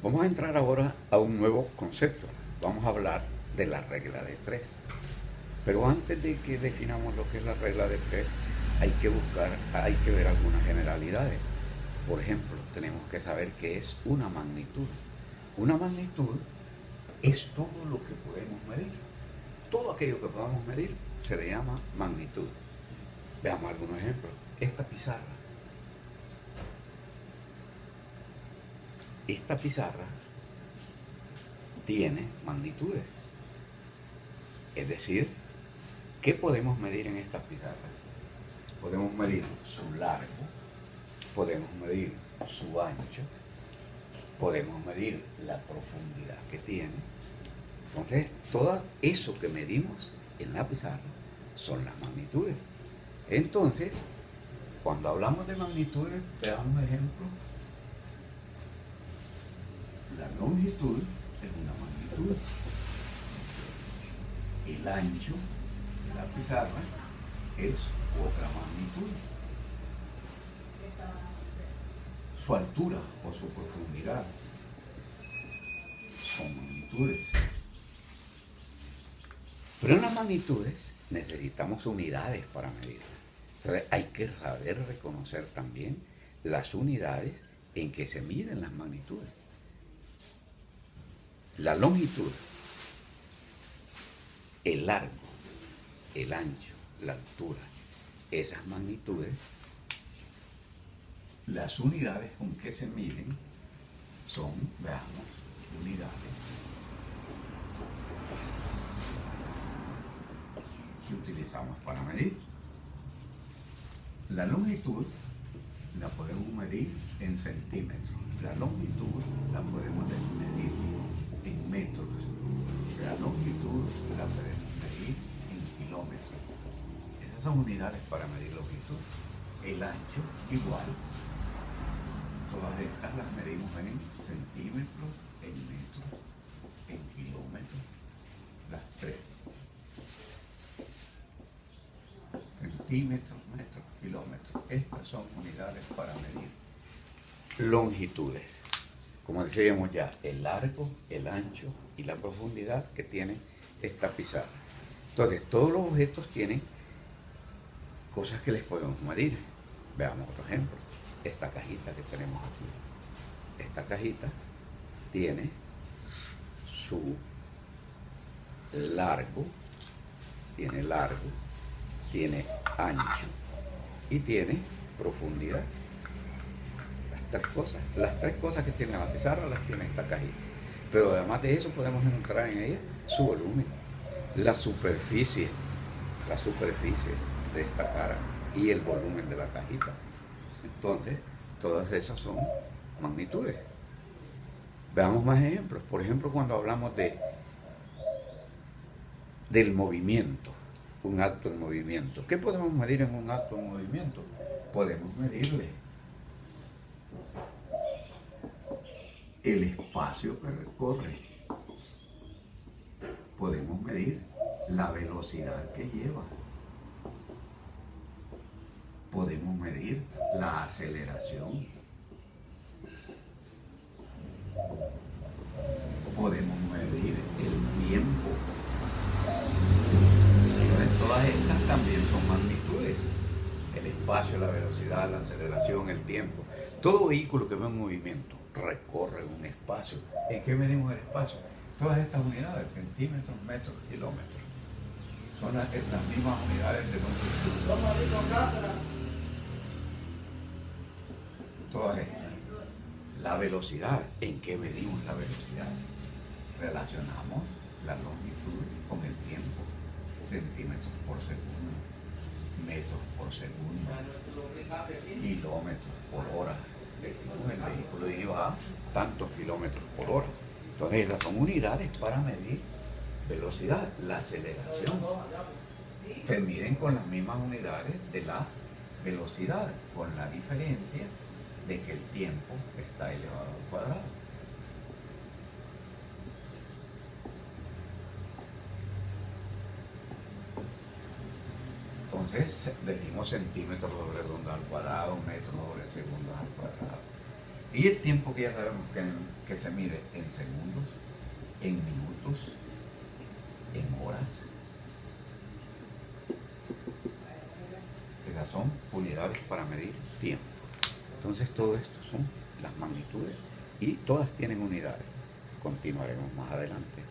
Vamos a entrar ahora a un nuevo concepto. Vamos a hablar de la regla de tres. Pero antes de que definamos lo que es la regla de tres, hay que ver algunas generalidades. Por ejemplo, tenemos que saber qué es una magnitud. Una magnitud es todo lo que podemos medir. Todo aquello que podamos medir se le llama magnitud. Veamos algunos ejemplos. Esta pizarra. Esta pizarra tiene magnitudes. Es decir, ¿qué podemos medir en esta pizarra? Podemos medir su largo, podemos medir su ancho, podemos medir la profundidad que tiene. Entonces, todo eso que medimos en la pizarra son las magnitudes. Entonces, cuando hablamos de magnitudes, veamos ejemplo. La longitud es una magnitud. El ancho de la pizarra es otra magnitud. Su altura o su profundidad son magnitudes. Pero en las magnitudes necesitamos unidades para medirlas. Entonces hay que saber reconocer también las unidades en que se miden las magnitudes. La longitud, el largo, el ancho, la altura, esas magnitudes, las unidades con que se miden son, veamos, unidades que utilizamos para medir. La longitud la podemos medir en centímetros, la longitud la podemos medir en metros, la longitud la podemos medir en kilómetros. Esas son unidades para medir longitud. El ancho igual. Todas estas las medimos en centímetros, en metros, en kilómetros, las tres. Centímetros, metros, kilómetros. Estas son unidades para medir longitudes. Como decíamos ya, el largo, el ancho y la profundidad que tiene esta pizarra. Entonces, todos los objetos tienen cosas que les podemos medir. Veamos otro ejemplo. Esta cajita que tenemos aquí. Esta cajita tiene su largo, tiene ancho y tiene profundidad. Las tres cosas que tiene la pizarra las tiene esta cajita. Pero además de eso podemos encontrar en ella su volumen, la superficie de esta cara y el volumen de la cajita. Entonces, todas esas son magnitudes. Veamos más ejemplos. Por ejemplo, cuando hablamos del movimiento, un acto en movimiento. ¿Qué podemos medir en un acto en movimiento? Podemos medirle el espacio que recorre. Podemos medir la velocidad que lleva. Podemos medir la aceleración. Podemos medir el tiempo. Entonces, todas estas también son magnitudes. El espacio, la velocidad, la aceleración, el tiempo. Todo vehículo que va en movimiento recorre un espacio. ¿En qué medimos el espacio? Todas estas unidades, centímetros, metros, kilómetros, son las mismas unidades de longitud. Todas estas. La velocidad, ¿en qué medimos la velocidad? Relacionamos la longitud con el tiempo. Centímetros por segundo, metros por segundo, kilómetros por hora. Decimos el vehículo iba a tantos kilómetros por hora. Entonces esas son unidades para medir velocidad. La aceleración se miden con las mismas unidades de la velocidad, con la diferencia de que el tiempo está elevado al cuadrado. Entonces decimos centímetros sobre segundo al cuadrado, metros sobre segundos al cuadrado. Y el tiempo que ya sabemos que se mide en segundos, en minutos, en horas. Esas son unidades para medir tiempo. Entonces todo esto son las magnitudes y todas tienen unidades. Continuaremos más adelante.